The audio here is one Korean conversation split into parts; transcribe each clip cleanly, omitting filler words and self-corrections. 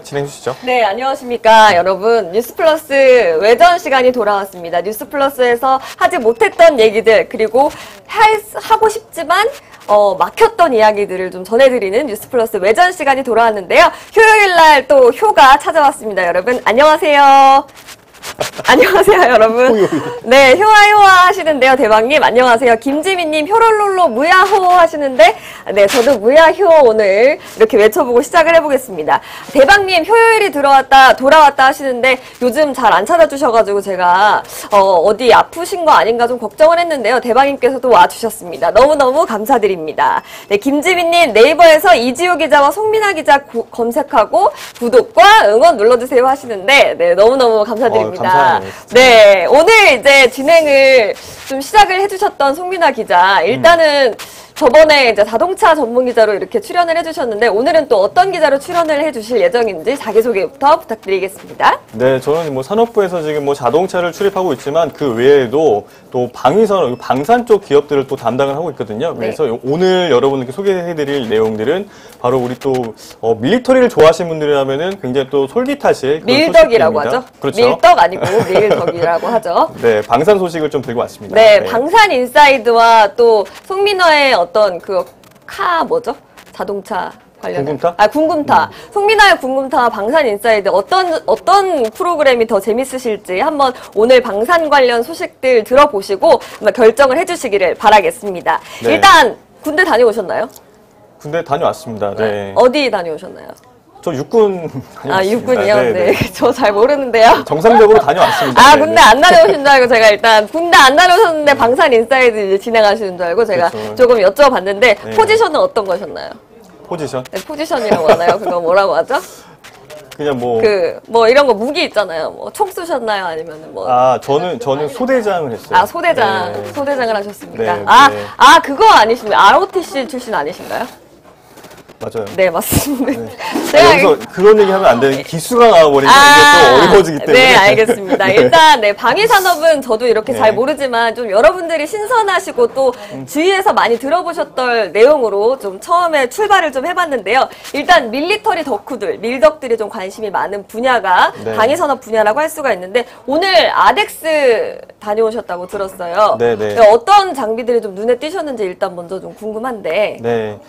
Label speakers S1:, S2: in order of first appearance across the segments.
S1: 진행해 주시죠.
S2: 네, 안녕하십니까, 여러분. 뉴스플러스 외전 시간이 돌아왔습니다. 뉴스플러스에서 하지 못했던 얘기들, 그리고 하고 싶지만 막혔던 이야기들을 좀 전해드리는 뉴스플러스 외전 시간이 돌아왔는데요. 효요일날 또 효가 찾아왔습니다. 여러분, 안녕하세요. 안녕하세요, 여러분. 네, 효아 하시는데요. 대박님, 안녕하세요. 김지민님, 효롤롤로 무야호 하시는데, 네, 저도 무야효 오늘 이렇게 외쳐보고 시작을 해보겠습니다. 대박님, 효요일이 돌아왔다 하시는데, 요즘 잘 안 찾아주셔가지고 제가, 어디 아프신 거 아닌가 좀 걱정을 했는데요. 대박님께서도 와주셨습니다. 너무너무 감사드립니다. 네, 김지민님, 네이버에서 이지호 기자와 송민아 기자 검색하고, 구독과 응원 눌러주세요 하시는데, 네, 너무너무 감사드립니다.
S1: 감사합니다.
S2: 네, 오늘 이제 진행을 좀 시작을 해주셨던 송민아 기자. 일단은 저번에 이제 자동차 전문 기자로 이렇게 출연을 해주셨는데 오늘은 또 어떤 기자로 출연을 해주실 예정인지 자기소개부터 부탁드리겠습니다.
S1: 네, 저는 뭐 산업부에서 지금 뭐 자동차를 출입하고 있지만 그 외에도 또 방산 쪽 기업들을 또 담당을 하고 있거든요. 그래서 네. 오늘 여러분께 소개해드릴 내용들은 바로 우리 또 밀리터리를 좋아하시는 분들이라면은 굉장히 또 솔깃하실
S2: 밀덕이라고 하죠. 그렇죠. 밀덕 아니고 밀덕이라고 하죠.
S1: 네, 방산 소식을 좀 들고 왔습니다.
S2: 네, 네. 방산 인사이드와 또 송민아의 어떤 뭐죠? 자동차 관련.
S1: 궁금타?
S2: 궁금타. 송민아의 궁금타와 방산 인사이드 어떤 프로그램이 더 재밌으실지 한번 오늘 방산 관련 소식들 들어보시고 결정을 해주시기를 바라겠습니다. 네. 일단 군대 다녀오셨나요?
S1: 군대 다녀왔습니다. 네.
S2: 어디 다녀오셨나요?
S1: 저 육군 다녀왔습니다.
S2: 육군이요? 네. 저 잘 모르는데요.
S1: 정상적으로 다녀왔습니다.
S2: 군대 안 다녀오신 줄 알고 제가 일단 군대 안 다녀오셨는데 방산 인사이드 이제 진행하시는 줄 알고 제가 그렇죠. 조금 여쭤봤는데 네. 포지션은 어떤 거셨나요?
S1: 포지션?
S2: 네, 포지션이라고 하나요? 그거 뭐라고 하죠?
S1: 그냥
S2: 이런 거 무기 있잖아요. 뭐 총 쏘셨나요? 아니면은 뭐.
S1: 저는 소대장을 했어요.
S2: 소대장.
S1: 네.
S2: 소대장을 하셨습니까?
S1: 네,
S2: 그거 아니십니까? ROTC 출신 아니신가요?
S1: 맞아요.
S2: 네, 맞습니다.
S1: 네. 여기서 그런 얘기 하면 안 돼요. 기수가 나와버리면 이게 또 어려워지기 때문에.
S2: 네, 알겠습니다. 일단, 네, 방위산업은 저도 이렇게 잘 모르지만 좀 여러분들이 신선하시고 또 주위에서 많이 들어보셨던 내용으로 좀 처음에 출발을 좀 해봤는데요. 일단, 밀리터리 덕후들, 밀덕들이 좀 관심이 많은 분야가 방위산업 분야라고 할 수가 있는데 오늘 아덱스 다녀오셨다고 들었어요.
S1: 네네.
S2: 어떤 장비들이 좀 눈에 띄셨는지 일단 먼저 좀 궁금한데.
S1: 네.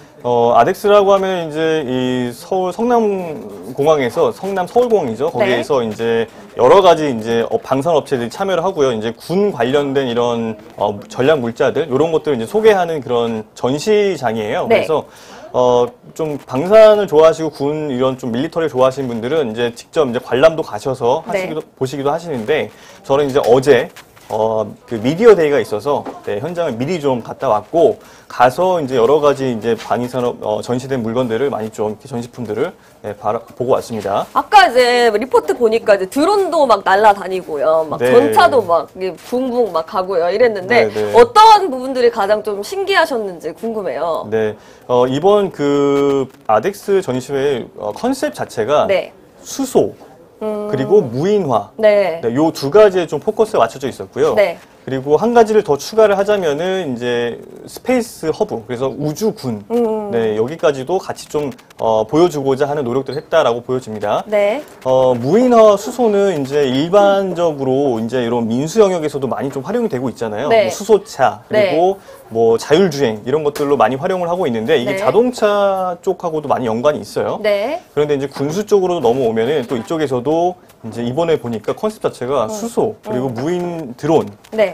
S1: 아덱스라고 하면 이제 이 서울 성남공항에서 서울공항이죠. 거기에서 네. 이제 여러 가지 이제 방산업체들이 참여를 하고요. 이제 군 관련된 이런 전략 물자들 이런 것들을 이제 소개하는 그런 전시장이에요. 네. 그래서 좀 방산을 좋아하시고 군 이런 좀 밀리터리 좋아하시는 분들은 이제 직접 이제 관람도 가셔서 보시기도 하시는데 저는 이제 어제 그 미디어 데이가 있어서 네, 현장을 미리 좀 갔다 왔고 가서 이제 여러 가지 이제 방위산업 전시된 물건들을 많이 좀 이렇게 전시품들을 보고 왔습니다.
S2: 아까 이제 리포트 보니까 이제 드론도 막 날아다니고요, 막 전차도 막 붕붕 막 가고요 이랬는데 어떤 부분들이 가장 좀 신기하셨는지 궁금해요.
S1: 네, 이번 그 아덱스 전시회의 컨셉 자체가 수소. 그리고 무인화. 네, 요 두 가지에 좀 포커스가 맞춰져 있었고요. 네. 그리고 한 가지를 더 추가를 하자면은 이제 스페이스 허브, 그래서 우주군. 네, 여기까지도 같이 좀 보여주고자 하는 노력들을 했다라고 보여집니다. 네. 무인화 수소는 이제 일반적으로 이제 이런 민수 영역에서도 많이 좀 활용이 되고 있잖아요. 뭐 수소차, 그리고 뭐 자율주행 이런 것들로 많이 활용을 하고 있는데 이게 자동차 쪽하고도 많이 연관이 있어요. 그런데 이제 군수 쪽으로 넘어오면은 또 이쪽에서도 이제 이번에 보니까 컨셉 자체가 수소 그리고 무인 드론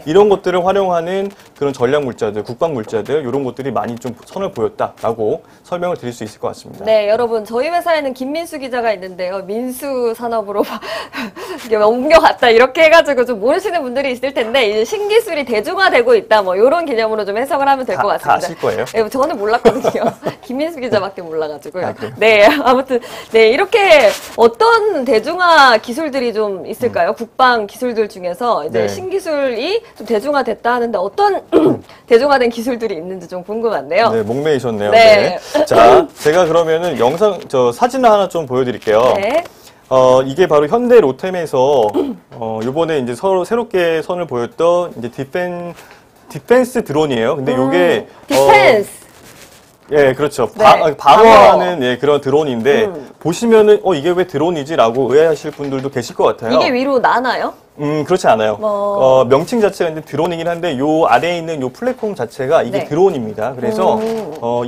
S1: 이런 것들을 활용하는 그런 전략 물자들, 국방 물자들 이런 것들이 많이 좀 선을 보였다라고 설명을 드릴 수 있을 것 같습니다.
S2: 네, 여러분 저희 회사에는 김민수 기자가 있는데요. 민수 산업으로 옮겨갔다 이렇게 해가지고 좀 모르시는 분들이 있을 텐데 이제 신기술이 대중화되고 있다 뭐 이런 개념으로 좀 해석을 하면 될 것 같습니다.
S1: 다 아실 거예요?
S2: 네, 저는 몰랐거든요. 김민수 기자밖에 몰라가지고요. 네, 아무튼 네 이렇게 어떤 대중화 기술들이 좀 있을까요? 국방 기술들 중에서 이제 신기술이 좀 대중화됐다 하는데 어떤 대중화된 기술들이 있는지 좀 궁금한데요.
S1: 네, 목매이셨네요. 네. 자, 제가 그러면은 사진을 하나 좀 보여드릴게요. 네. 이게 바로 현대 로템에서 요번에 이제 새롭게 선을 보였던 이제 디펜스 드론이에요. 근데 요게
S2: 디펜스
S1: 예, 그렇죠.
S2: 네.
S1: 방어하는 예, 그런 드론인데 보시면은 이게 왜 드론이지라고 의아하실 분들도 계실 것 같아요.
S2: 이게 위로 나나요?
S1: 그렇지 않아요. 명칭 자체가 이제 드론이긴 한데 요 아래에 있는 요 플랫폼 자체가 이게
S2: 네.
S1: 드론입니다. 그래서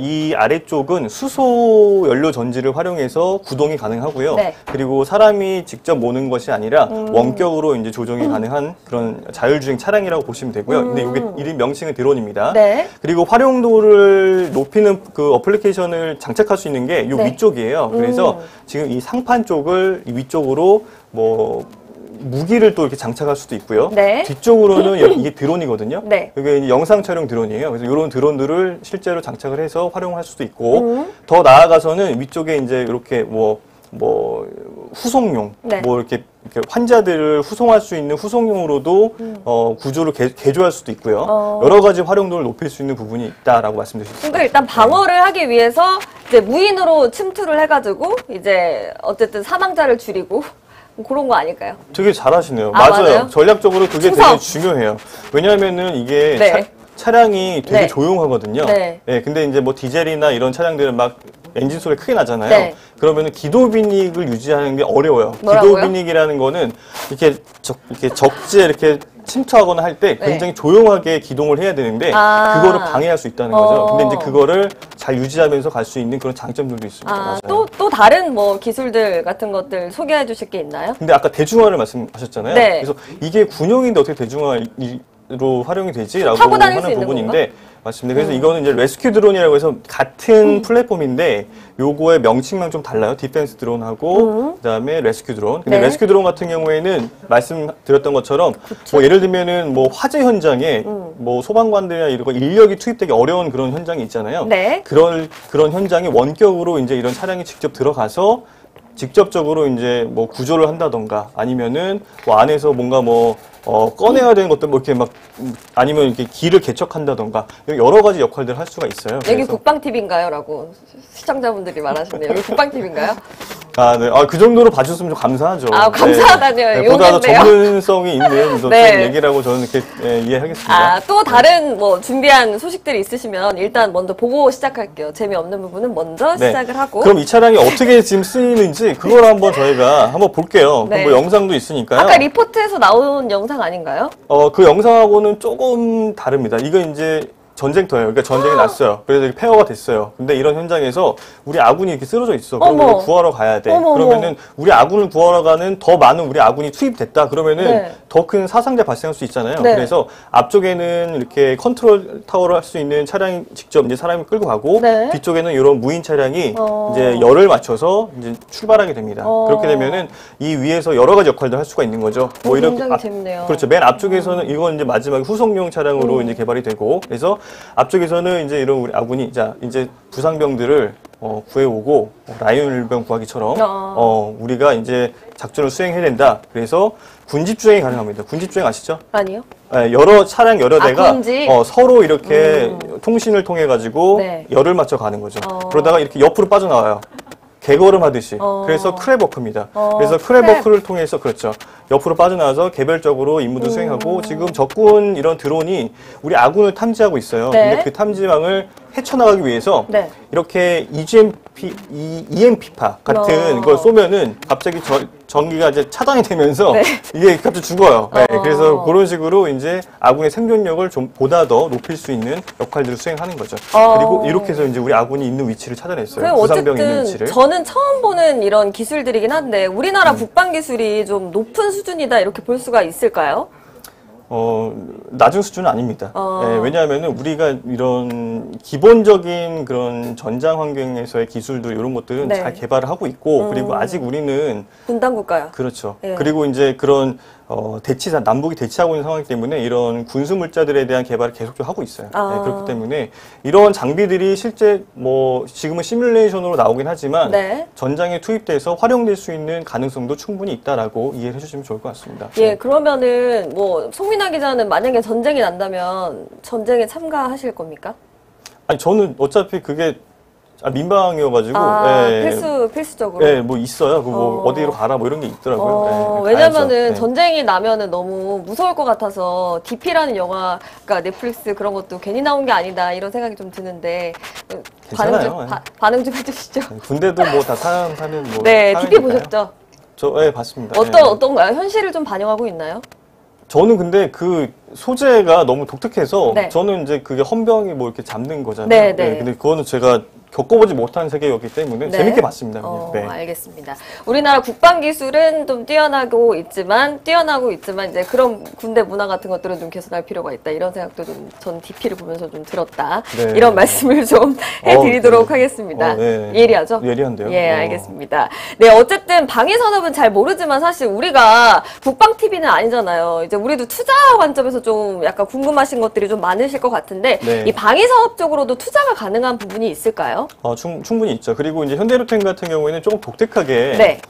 S1: 이 아래쪽은 수소 연료 전지를 활용해서 구동이 가능하고요.
S2: 네.
S1: 그리고 사람이 직접 모는 것이 아니라 원격으로 이제 조정이 가능한 그런 자율주행 차량이라고 보시면 되고요. 근데 이게 이름 명칭은 드론입니다.
S2: 네.
S1: 그리고 활용도를 높이는 그 어플리케이션을 장착할 수 있는 게 요
S2: 네.
S1: 위쪽이에요. 그래서 지금 이 상판 쪽을 이 위쪽으로 무기를 또 이렇게 장착할 수도 있고요.
S2: 네.
S1: 뒤쪽으로는 이게 드론이거든요.
S2: 네.
S1: 이게 이제 영상 촬영 드론이에요. 그래서 이런 드론들을 실제로 장착을 해서 활용할 수도 있고, 더 나아가서는 위쪽에 이제 이렇게 후송용,
S2: 네.
S1: 이렇게 환자들을 후송할 수 있는 후송용으로도 구조를 개조할 수도 있고요. 여러 가지 활용도를 높일 수 있는 부분이 있다라고 말씀드릴 수 있습니다.
S2: 그러니까 일단 방어를 하기 위해서 이제 무인으로 침투를 해가지고 이제 어쨌든 사망자를 줄이고 그런 거 아닐까요?
S1: 되게 잘하시네요.
S2: 맞아요?
S1: 전략적으로 그게
S2: 충성.
S1: 되게 중요해요. 왜냐하면은 이게
S2: 네.
S1: 차량이 되게
S2: 네.
S1: 조용하거든요.
S2: 네.
S1: 예, 근데 이제 디젤이나 이런 차량들은 막 엔진 소리 크게 나잖아요.
S2: 네.
S1: 그러면은 기도 비닉을 유지하는 게 어려워요.
S2: 뭐라고요?
S1: 기도 비닉이라는 거는 이렇게 적지에 이렇게 침투하거나 할 때
S2: 네.
S1: 굉장히 조용하게 기동을 해야 되는데 그거를 방해할 수 있다는 거죠. 근데 이제 그거를 잘 유지하면서 갈 수 있는 그런 장점들도 있습니다. 맞아요.
S2: 또 다른 기술들 같은 것들 소개해 주실 게 있나요?
S1: 근데 아까 대중화를 말씀하셨잖아요.
S2: 네.
S1: 그래서 이게 군용인데 어떻게 대중화로 활용이 되지라고
S2: 타고 다닐 수
S1: 하는
S2: 있는
S1: 부분인데 맞습니다. 그래서 이거는 이제 레스큐 드론이라고 해서 같은 플랫폼인데 요거의 명칭만 좀 달라요. 디펜스 드론하고 그다음에 레스큐 드론. 근데
S2: 네.
S1: 레스큐 드론 같은 경우에는 말씀드렸던 것처럼 예를 들면은 화재 현장에 소방관들이나 이런 인력이 투입되기 어려운 그런 현장이 있잖아요.
S2: 네.
S1: 그런 현장에 원격으로 이제 이런 차량이 직접 들어가서 직접적으로 이제 구조를 한다던가 아니면은 안에서 뭔가 꺼내야 되는 것들 이렇게 아니면 이렇게 길을 개척한다던가 여러 가지 역할들을 할 수가 있어요.
S2: 여기 국방팁인가요? 라고 시청자분들이 말하시네요. 여기 국방팁인가요?
S1: 네. 그 정도로 봐주셨으면 좀 감사하죠.
S2: 감사하다뇨.
S1: 네, 보다 더 전문성이 있는
S2: 네.
S1: 얘기라고 저는 이렇게 이해하겠습니다.
S2: 또 다른 준비한 소식들이 있으시면 일단 먼저 보고 시작할게요. 재미없는 부분은 먼저
S1: 네.
S2: 시작을 하고.
S1: 그럼 이 차량이 어떻게 지금 쓰이는지 그걸 한번 저희가 한번 볼게요.
S2: 네.
S1: 영상도 있으니까요.
S2: 아까 리포트에서 나온 영상 아닌가요?
S1: 그 영상하고는 조금 다릅니다. 이거 이제 전쟁터예요. 그러니까 전쟁이 났어요. 그래서 폐허가 됐어요. 근데 이런 현장에서 우리 아군이 이렇게 쓰러져 있어. 그럼 우리가 구하러 가야 돼. 그러면은 우리 아군을 구하러 가는 더 많은 우리 아군이 투입됐다. 그러면은
S2: 네.
S1: 더 큰 사상자 발생할 수 있잖아요.
S2: 네.
S1: 그래서 앞쪽에는 이렇게 컨트롤 타워를 할 수 있는 차량이 직접 이제 사람이 끌고 가고
S2: 네.
S1: 뒤쪽에는 이런 무인 차량이 이제 열을 맞춰서 이제 출발하게 됩니다. 그렇게 되면은 이 위에서 여러 가지 역할들을 할 수가 있는 거죠.
S2: 굉장히 재밌네요.
S1: 그렇죠. 맨 앞쪽에서는 이건 이제 마지막에 후속용 차량으로 이제 개발이 되고 그래서 앞쪽에서는 이제 이런 우리 아군이 이제 부상병들을 구해오고 라이온 일병 구하기처럼 우리가 이제 작전을 수행해야 된다. 그래서 군집주행이 가능합니다. 군집주행 아시죠?
S2: 아니요.
S1: 네, 여러 차량 여러 대가
S2: 군집?
S1: 서로 이렇게 통신을 통해 가지고
S2: 네.
S1: 열을 맞춰 가는 거죠. 그러다가 이렇게 옆으로 빠져나와요. 개걸음 하듯이. 그래서 크랩워크입니다. 그래서 크랩워크를 통해서 그렇죠. 옆으로 빠져나와서 개별적으로 임무도 수행하고 지금 적군 이런 드론이 우리 아군을 탐지하고 있어요.
S2: 네.
S1: 근데 그 탐지망을 헤쳐나가기 위해서
S2: 네.
S1: 이렇게 EMP파 같은 걸 쏘면은 갑자기 전기가 이제 차단이 되면서
S2: 네.
S1: 이게 갑자기 죽어요. 네, 그래서 그런 식으로 이제 아군의 생존력을 좀 보다 더 높일 수 있는 역할들을 수행하는 거죠. 그리고 이렇게 해서 이제 우리 아군이 있는 위치를 찾아냈어요. 부상병 있는
S2: 어쨌든
S1: 위치를.
S2: 저는 처음 보는 이런 기술들이긴 한데 우리나라 국방 기술이 좀 높은 수준이다 이렇게 볼 수가 있을까요?
S1: 낮은 수준은 아닙니다. 네, 왜냐하면은 우리가 이런 기본적인 그런 전장 환경에서의 기술들 이런 것들은
S2: 네.
S1: 잘 개발을 하고 있고 그리고 아직 우리는
S2: 분단 국가요.
S1: 그렇죠.
S2: 네.
S1: 그리고 이제 그런 남북이 대치하고 있는 상황이기 때문에 이런 군수 물자들에 대한 개발을 계속적으로 하고 있어요. 네, 그렇기 때문에 이런 장비들이 실제 지금은 시뮬레이션으로 나오긴 하지만
S2: 네.
S1: 전장에 투입돼서 활용될 수 있는 가능성도 충분히 있다라고 이해를 해주시면 좋을 것 같습니다.
S2: 예, 그러면은 송민아 기자는 만약에 전쟁이 난다면 전쟁에 참가하실 겁니까?
S1: 아니 저는 어차피 그게 민방이어가지고.
S2: 필수적으로.
S1: 네, 뭐 있어요. 뭐 어디로 가라 뭐 이런 게 있더라고요.
S2: 왜냐면은 전쟁이 나면은 너무 무서울 것 같아서 DP라는 영화가 넷플릭스 그런 것도 괜히 나온 게 아니다 이런 생각이 좀 드는데 반응 좀 해주시죠.
S1: 군대도 뭐 다 사는 뭐.
S2: 네, DP 보셨죠?
S1: 봤습니다.
S2: 어떤가요? 현실을 좀 반영하고 있나요?
S1: 저는 근데 그 소재가 너무 독특해서 저는 이제 그게 헌병이 뭐 이렇게 잡는 거잖아요. 근데 그거는 제가 겪어보지 못한 세계였기 때문에 재밌게 봤습니다.
S2: 알겠습니다. 우리나라 국방 기술은 좀 뛰어나고 있지만 이제 그런 군대 문화 같은 것들은 좀 개선할 필요가 있다. 이런 생각도 좀 전 DP를 보면서 좀 들었다. 이런 말씀을 좀 해드리도록 하겠습니다. 예리하죠?
S1: 예리한데요.
S2: 알겠습니다. 네, 어쨌든 방위 산업은 잘 모르지만 사실 우리가 국방 TV는 아니잖아요. 이제 우리도 투자 관점에서 좀 약간 궁금하신 것들이 좀 많으실 것 같은데 이 방위 사업 쪽으로도 투자가 가능한 부분이 있을까요?
S1: 충분히 있죠. 그리고 이제 현대로템 같은 경우에는 조금 독특하게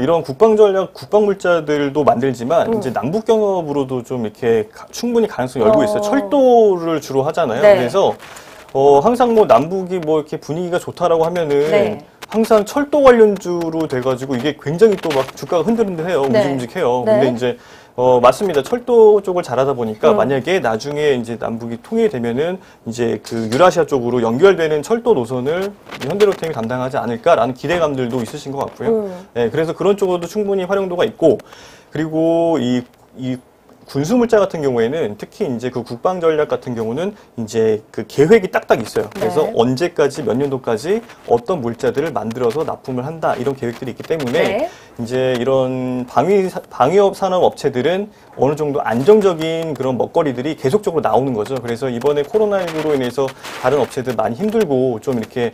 S1: 이런 국방 전략, 국방 물자들도 만들지만 이제 남북 경협으로도 좀 이렇게 충분히 가능성이 열고 있어요. 철도를 주로 하잖아요. 그래서 항상 뭐 남북이 뭐 이렇게 분위기가 좋다라고 하면은 항상 철도 관련주로 돼가지고 이게 굉장히 또 막 주가가 흔들흔들해요. 움직임직해요. 근데 이제 맞습니다. 철도 쪽을 잘하다 보니까 만약에 나중에 이제 남북이 통일이 되면은 이제 그 유라시아 쪽으로 연결되는 철도 노선을 현대로템이 담당하지 않을까라는 기대감들도 있으신 것 같고요. 그래서 그런 쪽으로도 충분히 활용도가 있고, 그리고 이 군수 물자 같은 경우에는 특히 이제 그 국방 전략 같은 경우는 이제 그 계획이 딱딱 있어요. 그래서 언제까지 몇 년도까지 어떤 물자들을 만들어서 납품을 한다 이런 계획들이 있기 때문에 이제 이런 방위업 산업 업체들은 어느 정도 안정적인 그런 먹거리들이 계속적으로 나오는 거죠. 그래서 이번에 코로나19로 인해서 다른 업체들 많이 힘들고 좀 이렇게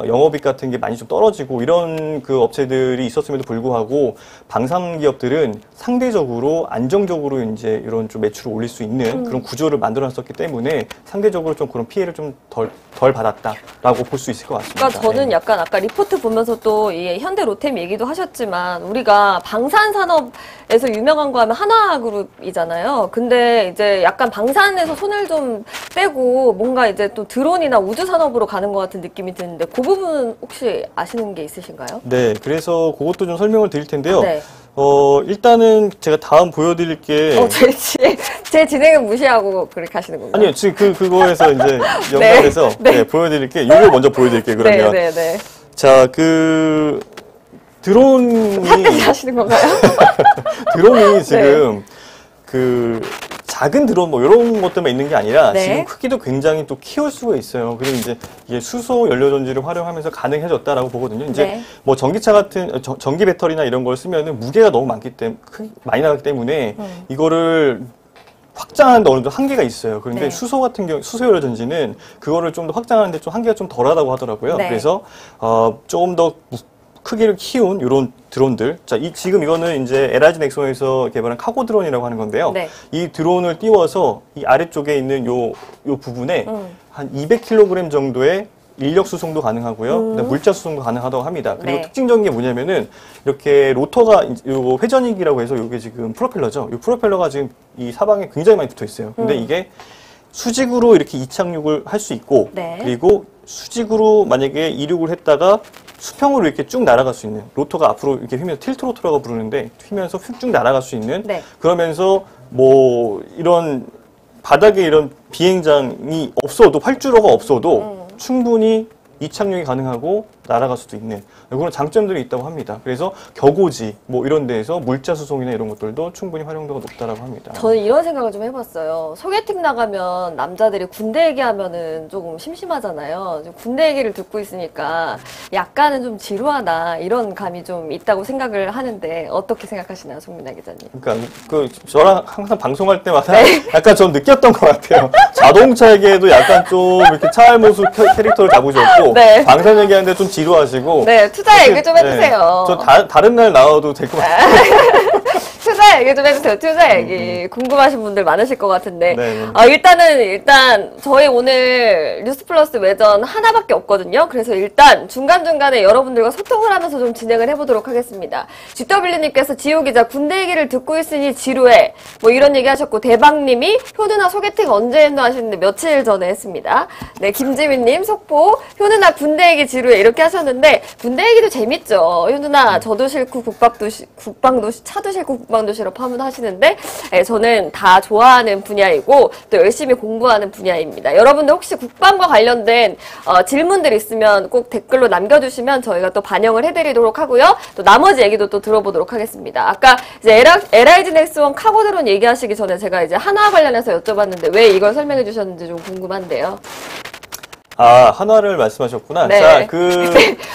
S1: 영업이익 같은 게 많이 좀 떨어지고 이런 그 업체들이 있었음에도 불구하고 방산 기업들은 상대적으로 안정적으로 이제 이런 좀 매출을 올릴 수 있는 그런 구조를 만들어놨었기 때문에 상대적으로 좀 그런 피해를 좀 덜 받았다라고 볼 수 있을 것 같습니다.
S2: 그러니까 저는 약간 아까 리포트 보면서 또 이 현대로템 얘기도 하셨지만 우리가 방산 산업에서 유명한 거 하면 한화그룹이잖아요. 근데 이제 약간 방산에서 손을 좀 떼고 뭔가 이제 또 드론이나 우주 산업으로 가는 것 같은 느낌이 드는데 그 부분은 혹시 아시는 게 있으신가요?
S1: 네, 그래서 그것도 좀 설명을 드릴 텐데요. 일단은 제가 다음 보여드릴 게.
S2: 제 진행을 무시하고 그렇게 하시는 건가요?
S1: 아니요, 지금 그거에서 이제 연관해서 보여드릴 게, 이걸 먼저 보여드릴게요, 그러면. 자, 드론이.
S2: 하시는 건가요?
S1: 드론이 지금, 작은 드론 뭐 이런 것 때문에 있는 게 아니라 지금 크기도 굉장히 또 키울 수가 있어요. 그리고 이제 이게 수소 연료 전지를 활용하면서 가능해졌다라고 보거든요. 이제 뭐 전기차 같은 전기 배터리나 이런 걸 쓰면은 무게가 너무 많이 나가기 때문에 이거를 확장하는데 어느 정도 한계가 있어요. 그런데 수소 같은 경우, 수소 연료 전지는 그거를 좀 더 확장하는데 좀 한계가 좀 덜하다고 하더라고요. 그래서 조금 더 크기를 키운 이런 드론들. 자, 지금 이거는 이제 LRG 넥슨에서 개발한 카고 드론이라고 하는 건데요. 이 드론을 띄워서 이 아래쪽에 있는 요 부분에 한 200kg 정도의 인력 수송도 가능하고요. 물자 수송도 가능하다고 합니다. 그리고 특징적인 게 뭐냐면은 이렇게 로터가 요 회전익이라고 해서 요게 지금 프로펠러죠. 이 프로펠러가 지금 이 사방에 굉장히 많이 붙어 있어요. 근데 이게 수직으로 이렇게 이착륙을 할 수 있고 그리고 수직으로 만약에 이륙을 했다가 수평으로 이렇게 쭉 날아갈 수 있는, 로터가 앞으로 이렇게 휘면서 틸트 로터라고 부르는데 휘면서 쭉 날아갈 수 있는 그러면서 뭐 이런 바닥에 이런 비행장이 없어도, 활주로가 없어도 충분히 이착륙이 가능하고 날아갈 수도 있는 그런 장점들이 있다고 합니다. 그래서 격오지 뭐 이런 데에서 물자 수송이나 이런 것들도 충분히 활용도가 높다라고 합니다.
S2: 저는 이런 생각을 좀 해봤어요. 소개팅 나가면 남자들이 군대 얘기하면은 조금 심심하잖아요. 군대 얘기를 듣고 있으니까 약간은 좀 지루하다 이런 감이 좀 있다고 생각을 하는데 어떻게 생각하시나요, 송민아 기자님?
S1: 그러니까 저랑 항상 방송할 때마다 약간 좀 느꼈던 것 같아요. 자동차에게도 약간 좀 이렇게 차알모수 캐릭터를 잡으셨고 방산 얘기하는데 좀 지루하시고
S2: 투자 얘기 좀 해주세요.
S1: 저 다른 날 나와도 될 것 같아요.
S2: 투자 투자 얘기 좀 해주세요. 투자 얘기. 궁금하신 분들 많으실 것 같은데.
S1: 네.
S2: 일단 저희 오늘 뉴스플러스 외전 하나밖에 없거든요. 그래서 일단 중간중간에 여러분들과 소통을 하면서 좀 진행을 해보도록 하겠습니다. GW님께서 지호 기자 군대 얘기를 듣고 있으니 지루해. 뭐 이런 얘기 하셨고, 대박님이 효 누나 소개팅 언제 했노 하시는데 며칠 전에 했습니다. 네, 김지민님 속보 효 누나 군대 얘기 지루해 이렇게 하셨는데, 군대 얘기도 재밌죠. 효 누나 저도 싫고 국방도시 차도 싫고 국방도시로 파문하시는데, 저는 다 좋아하는 분야이고 또 열심히 공부하는 분야입니다. 여러분들 혹시 국방과 관련된 질문들 있으면 꼭 댓글로 남겨주시면 저희가 또 반영을 해드리도록 하고요. 또 나머지 얘기도 또 들어보도록 하겠습니다. 아까 이제 LIG 넥스원 카고 드론 얘기하시기 전에 제가 이제 한화 관련해서 여쭤봤는데 왜 이걸 설명해 주셨는지 좀 궁금한데요.
S1: 한화를 말씀하셨구나.
S2: 네.
S1: 자,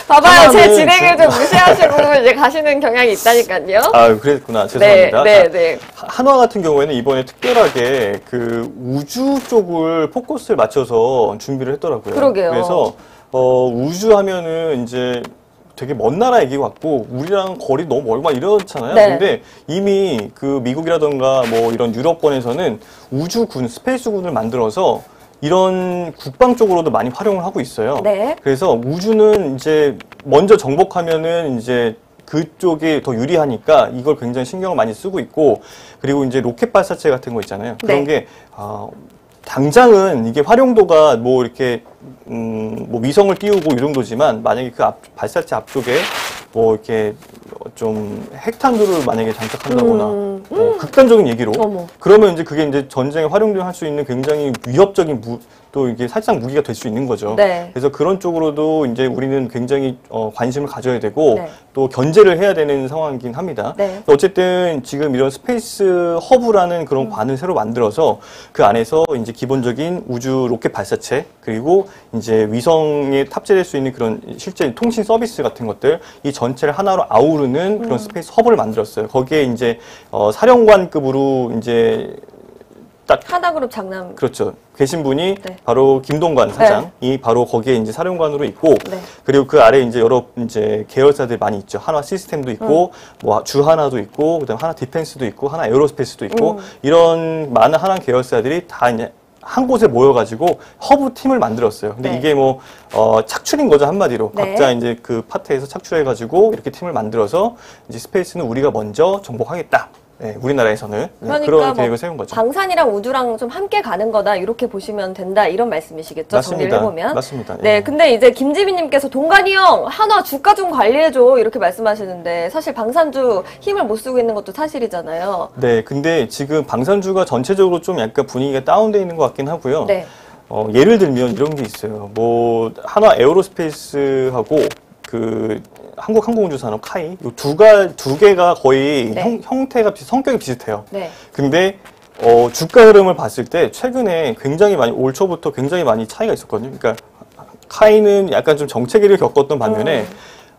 S2: 봐봐요. 제 진행을 좀 무시하시고 이제 가시는 경향이 있다니까요.
S1: 그랬구나. 죄송합니다.
S2: 네.
S1: 한화 같은 경우에는 이번에 특별하게 우주 쪽을 포커스를 맞춰서 준비를 했더라고요.
S2: 그러게요.
S1: 그래서, 우주 하면은 이제 되게 먼 나라 얘기 같고, 우리랑 거리 너무 멀고 이렇잖아요.
S2: 네.
S1: 근데 이미 미국이라던가 뭐 이런 유럽권에서는 우주군, 스페이스군을 만들어서 이런 국방 쪽으로도 많이 활용을 하고 있어요.
S2: 네.
S1: 그래서 우주는 이제 먼저 정복하면은 이제 그쪽이 더 유리하니까 이걸 굉장히 신경을 많이 쓰고 있고, 그리고 이제 로켓 발사체 같은 거 있잖아요. 그런 게 당장은 이게 활용도가 뭐 이렇게 뭐 위성을 띄우고 이 정도지만, 만약에 그 발사체 앞쪽에 뭐 이렇게 좀 핵탄두를 만약에 장착한다거나 극단적인 얘기로 그러면 이제 그게 이제 전쟁에 활용할 수 있는 굉장히 위협적인 또 이게 살짝 무기가 될 수 있는 거죠.
S2: 네.
S1: 그래서 그런 쪽으로도 이제 우리는 굉장히 관심을 가져야 되고
S2: 네.
S1: 또 견제를 해야 되는 상황이긴 합니다.
S2: 네.
S1: 어쨌든 지금 이런 스페이스 허브라는 그런 관을 새로 만들어서 그 안에서 이제 기본적인 우주 로켓 발사체, 그리고 이제 위성에 탑재될 수 있는 그런 실제 통신 서비스 같은 것들, 이 전체를 하나로 아우르는 그런 스페이스 허브를 만들었어요. 거기에 이제 사령관급으로 이제 딱
S2: 하나그룹 장남.
S1: 그렇죠. 계신 분이 바로 김동관 사장이 바로 거기에 이제 사령관으로 있고, 그리고 그 아래 이제 여러 이제 계열사들이 많이 있죠. 한화 시스템도 있고, 뭐 주하나도 있고, 그다음 하나 디펜스도 있고, 하나 에어로스페이스도 있고, 이런 많은 한화 계열사들이 다 이제 한 곳에 모여가지고 허브 팀을 만들었어요. 근데 이게 뭐 착출인 거죠, 한마디로. 각자 이제 그 파트에서 착출해가지고 이렇게 팀을 만들어서 이제 스페이스는 우리가 먼저 정복하겠다. 네, 우리나라에서는
S2: 그러니까
S1: 그런 계획을 세운 거죠.
S2: 방산이랑 우주랑 좀 함께 가는 거다, 이렇게 보시면 된다, 이런 말씀이시겠죠?
S1: 맞습니다.
S2: 정리를 해보면.
S1: 맞습니다.
S2: 네, 근데 이제 김지민님께서 동관이 형 한화 주가 좀 관리해줘 이렇게 말씀하시는데, 사실 방산주 힘을 못 쓰고 있는 것도 사실이잖아요.
S1: 네, 근데 지금 방산주가 전체적으로 좀 약간 분위기가 다운돼 있는 것 같긴 하고요.
S2: 네.
S1: 예를 들면 이런 게 있어요. 뭐 한화 에어로스페이스하고 한국항공우주산업 카이, 두 개가 거의 형태가 성격이 비슷해요.
S2: 네.
S1: 근데 주가 흐름을 봤을 때 최근에 굉장히 많이, 올 초부터 굉장히 많이 차이가 있었거든요. 그러니까 카이는 약간 좀 정체기를 겪었던 반면에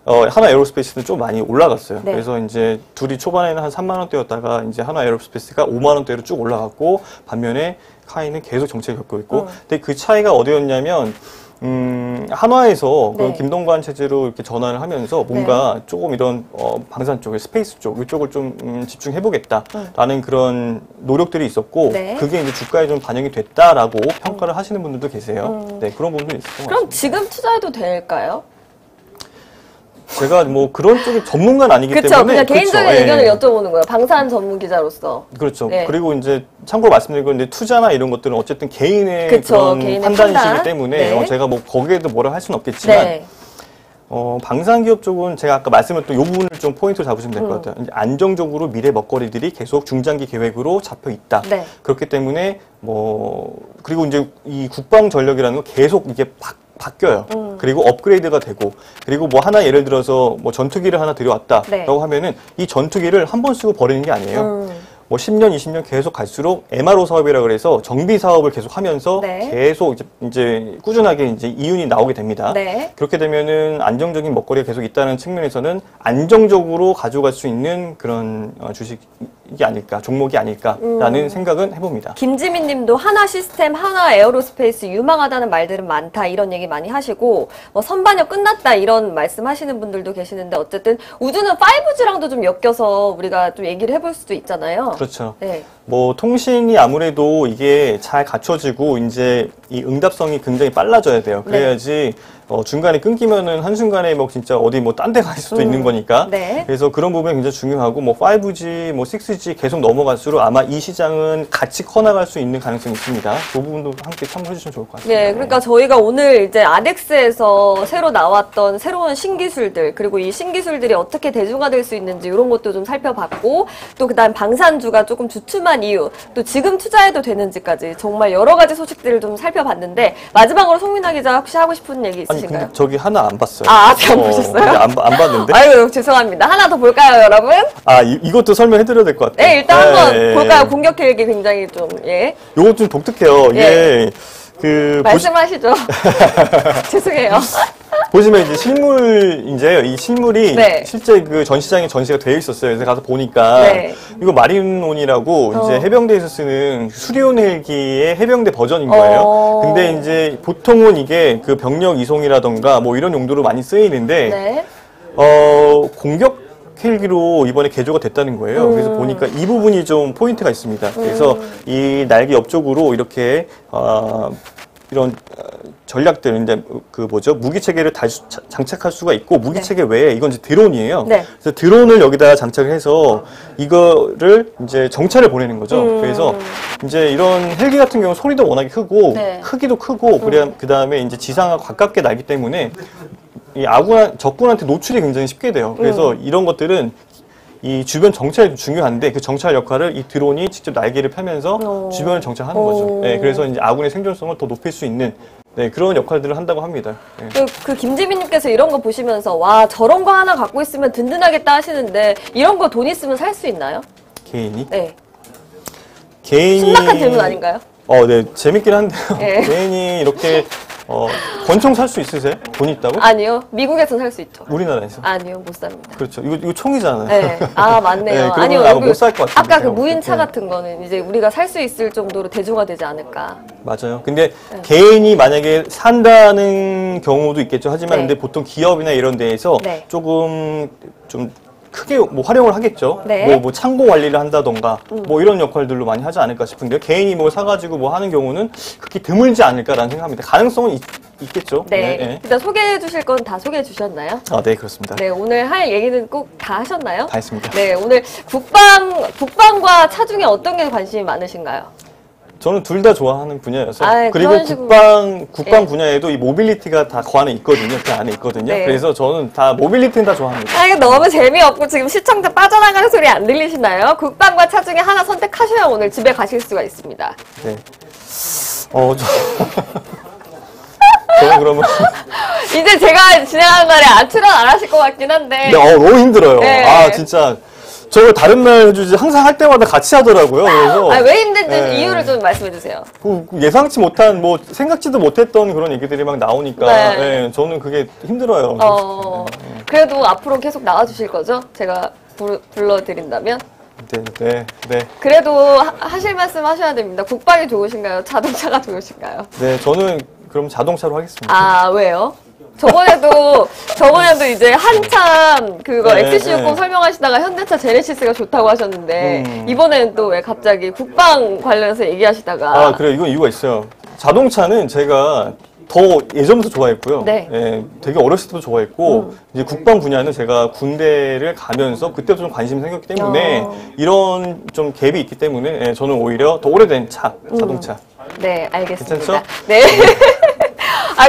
S1: 한화 에어로스페이스는 좀 많이 올라갔어요.
S2: 네.
S1: 그래서 이제 둘이 초반에는 한 3만 원대였다가 이제 한화 에어로스페이스가 5만 원대로 쭉 올라갔고, 반면에 카이는 계속 정체를 겪고 있고, 근데 그 차이가 어디였냐면 한화에서 그 김동관 체제로 이렇게 전환을 하면서 뭔가 조금 이런 방산 쪽에 스페이스 쪽 이쪽을 좀 집중해보겠다라는 그런 노력들이 있었고, 그게 이제 주가에 좀 반영이 됐다라고 평가를 하시는 분들도 계세요. 네, 그런 부분이 있을 것 같습니다.
S2: 그럼 지금 투자해도 될까요?
S1: 제가 뭐 그런 쪽의 전문가는 아니기
S2: 그쵸,
S1: 때문에.
S2: 그냥 개인적인 의견을 여쭤보는 거예요. 방산 전문 기자로서.
S1: 그렇죠. 그리고 이제 참고로 말씀드린 건데, 투자나 이런 것들은 어쨌든 개인의 그런
S2: 개인의
S1: 판단이시기 때문에 제가 뭐 거기에도 뭐라 할 수는 없겠지만, 방산기업 쪽은 제가 아까 말씀드렸던 이 부분을 좀 포인트로 잡으시면 될 것 같아요. 이제 안정적으로 미래 먹거리들이 계속 중장기 계획으로 잡혀 있다. 그렇기 때문에 그리고 이제 이 국방 전력이라는 거 계속 이게 바뀌어요. 그리고 업그레이드가 되고, 그리고 뭐 하나 예를 들어서 뭐 전투기를 하나 들여왔다라고 하면은 이 전투기를 한 번 쓰고 버리는 게 아니에요. 뭐 10년, 20년 계속 갈수록 MRO 사업이라 그래서 정비 사업을 계속 하면서 계속 이제 꾸준하게 이제 이윤이 나오게 됩니다. 그렇게 되면은 안정적인 먹거리가 계속 있다는 측면에서는 안정적으로 가져갈 수 있는 그런 주식이 아닐까, 종목이 아닐까라는 생각은 해봅니다.
S2: 김지민 님도 하나 시스템, 하나 에어로스페이스 유망하다는 말들은 많다 이런 얘기 많이 하시고 뭐 선반영 끝났다 이런 말씀하시는 분들도 계시는데 어쨌든 우주는 5G랑도 좀 엮여서 우리가 좀 얘기를 해볼 수도 있잖아요.
S1: 그렇죠.
S2: 네.
S1: 뭐 통신이 아무래도 이게 잘 갖춰지고 이제 이 응답성이 굉장히 빨라져야 돼요. 그래야지 중간에 끊기면은 한순간에 뭐 진짜 어디 뭐 딴 데 갈 수도 있는 거니까.
S2: 네.
S1: 그래서 그런 부분이 굉장히 중요하고 뭐 5G, 뭐 6G 계속 넘어갈수록 아마 이 시장은 같이 커나갈 수 있는 가능성이 있습니다. 그 부분도 함께 참고해 주시면 좋을 것 같습니다.
S2: 네, 그러니까 저희가 오늘 이제 아덱스에서 새로 나왔던 새로운 신기술들 그리고 이 신기술들이 어떻게 대중화될 수 있는지 이런 것도 좀 살펴봤고 또 그다음 방산주가 조금 주춤한 이유 또 지금 투자해도 되는지까지 정말 여러 가지 소식들을 좀 살펴봤는데 마지막으로 송민아 기자 혹시 하고 싶은 얘기 있으신가요?
S1: 아니 근데 저기 하나 안 봤어요.
S2: 아, 아직 안 보셨어요?
S1: 안 봤는데.
S2: 아이고 죄송합니다. 하나 더 볼까요, 여러분?
S1: 아 이것도 설명해드려야 될 것 같아요.
S2: 네, 일단 한번 볼까요? 공격 계획이 굉장히 좀 예.
S1: 요거 좀 독특해요. 이게
S2: 말씀하시죠. 죄송해요.
S1: 보시면 이제 실물인데요. 이 실물이 실제 그 전시장에 전시가 되어 있었어요. 그래서 가서 보니까 이거 마린온이라고 이제 해병대에서 쓰는 수리온 헬기의 해병대 버전인 거예요. 근데 이제 보통은 이게 그 병력 이송이라던가 뭐 이런 용도로 많이 쓰이는데 공격 헬기로 이번에 개조가 됐다는 거예요. 그래서 보니까 이 부분이 좀 포인트가 있습니다. 그래서 이 날개 옆쪽으로 이렇게 이런 전략들, 이제 그 뭐죠? 무기 체계를 장착할 수가 있고 무기 체계 외에 이건 이제 드론이에요. 그래서 드론을 여기다 장착을 해서 이거를 이제 정찰을 보내는 거죠. 그래서 이제 이런 헬기 같은 경우 소리도 워낙에 크고 크기도 크고 그 다음에 이제 지상하고 가깝게 날기 때문에 이 적군한테 노출이 굉장히 쉽게 돼요. 그래서 이런 것들은 이 주변 정찰이 중요한데 그 정찰 역할을 이 드론이 직접 날개를 펴면서 주변을 정찰하는 거죠. 네, 그래서 이제 아군의 생존성을 더 높일 수 있는 그런 역할들을 한다고 합니다.
S2: 그 김지민님께서 이런 거 보시면서 와 저런 거 하나 갖고 있으면 든든하겠다 하시는데 이런 거 돈 있으면 살 수 있나요?
S1: 개인이?
S2: 네.
S1: 개인이
S2: 신박한 질문 아닌가요?
S1: 네, 재밌긴 한데요. 개인이 이렇게 권총 살 수 있으세요? 돈 있다고?
S2: 아니요. 미국에서 살 수 있죠.
S1: 우리나라에서?
S2: 아니요. 못 삽니다.
S1: 그렇죠. 이거 총이잖아요.
S2: 네. 아, 맞네요.
S1: 아니요. 아마 못 살 것 같은데.
S2: 아까 그 무인차 같은 거는 이제 우리가 살 수 있을 정도로 대중화되지 않을까.
S1: 맞아요. 근데 개인이 만약에 산다는 경우도 있겠죠. 하지만 근데 보통 기업이나 이런 데에서 조금 좀 크게 뭐 활용을 하겠죠. 뭐 창고 관리를 한다던가 뭐 이런 역할들로 많이 하지 않을까 싶은데요. 개인이 뭐 사가지고 뭐 하는 경우는 그렇게 드물지 않을까라는 생각합니다. 가능성은 있겠죠.
S2: 일단 소개해 주실 건 다 소개해 주셨나요?
S1: 네, 그렇습니다.
S2: 네, 오늘 할 얘기는 꼭 다 하셨나요?
S1: 다 했습니다.
S2: 네, 오늘 국방과 차 중에 어떤 게 관심이 많으신가요?
S1: 저는 둘 다 좋아하는 분야여서 그리고 국방 분야에도 이 모빌리티가 다 그 안에 있거든요. 그 안에 있거든요. 그래서 저는 다 모빌리티는 다 좋아합니다.
S2: 이거 너무 재미없고 지금 시청자 빠져나가는 소리 안 들리시나요? 국방과 차 중에 하나 선택하셔야 오늘 집에 가실 수가 있습니다.
S1: 네. 저는 그러면
S2: 이제 제가 진행하는 날에 출연 안 하실 것 같긴 한데.
S1: 너무 힘들어요. 진짜. 저걸 다른 날 해주지 항상 할 때마다 같이 하더라고요. 그래서
S2: 왜 힘든지 이유를 좀 말씀해 주세요.
S1: 예상치 못한 뭐 생각지도 못했던 그런 얘기들이 막 나오니까 저는 그게 힘들어요.
S2: 그래도 앞으로 계속 나와주실 거죠? 제가 불러드린다면?
S1: 네.
S2: 그래도 하실 말씀 하셔야 됩니다. 국방이 좋으신가요? 자동차가 좋으신가요?
S1: 네, 저는 그럼 자동차로 하겠습니다.
S2: 아, 왜요? 저번에도 이제 한참 그거 XC60 설명하시다가 현대차 제네시스가 좋다고 하셨는데 이번에는 또 왜 갑자기 국방 관련해서 얘기하시다가
S1: 그래 이건 이유가 있어요. 자동차는 제가 더 예전부터 좋아했고요. 되게 어렸을 때부터 좋아했고 이제 국방 분야는 제가 군대를 가면서 그때부터 좀 관심이 생겼기 때문에 이런 좀 갭이 있기 때문에 저는 오히려 더 오래된 자동차.
S2: 네, 알겠습니다.
S1: 괜찮죠?
S2: 네.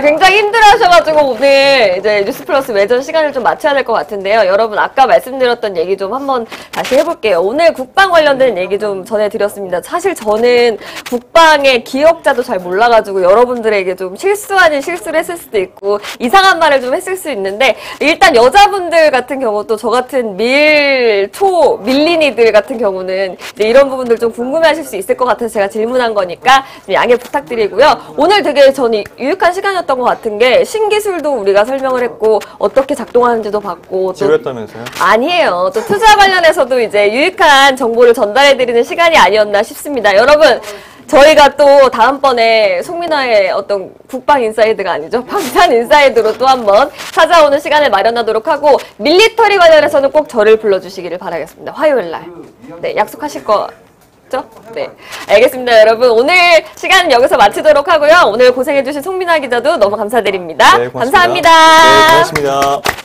S2: 굉장히 힘들어하셔가지고 오늘 이제 뉴스플러스 외전 시간을 좀 마쳐야 될 것 같은데요. 여러분 아까 말씀드렸던 얘기 좀 한번 다시 해볼게요. 오늘 국방 관련된 얘기 좀 전해드렸습니다. 사실 저는 국방의 기억자도 잘 몰라가지고 여러분들에게 좀 실수 아닌 실수를 했을 수도 있고 이상한 말을 좀 했을 수 있는데 일단 여자분들 같은 경우 또 저 같은 밀린이들 같은 경우는 이제 이런 부분들 좀 궁금해하실 수 있을 것 같아서 제가 질문한 거니까 좀 양해 부탁드리고요. 오늘 되게 저는 유익한 시간이었어요. 시간이었던 것 같은 게 신기술도 우리가 설명을 했고 어떻게 작동하는지도 봤고
S1: 지루했다면서요?
S2: 아니에요. 또 투자 관련해서도 이제 유익한 정보를 전달해드리는 시간이 아니었나 싶습니다. 여러분 저희가 또 다음번에 송민아의 어떤 국방 인사이드가 아니죠. 방산 인사이드로 또 한번 찾아오는 시간을 마련하도록 하고 밀리터리 관련해서는 꼭 저를 불러주시기를 바라겠습니다. 화요일 날. 네, 약속하실 거죠? 네. 알겠습니다, 여러분. 오늘 시간은 여기서 마치도록 하고요. 오늘 고생해주신 송민아 기자도 너무 감사드립니다.
S1: 네, 고맙습니다.
S2: 감사합니다.
S1: 네, 고맙습니다.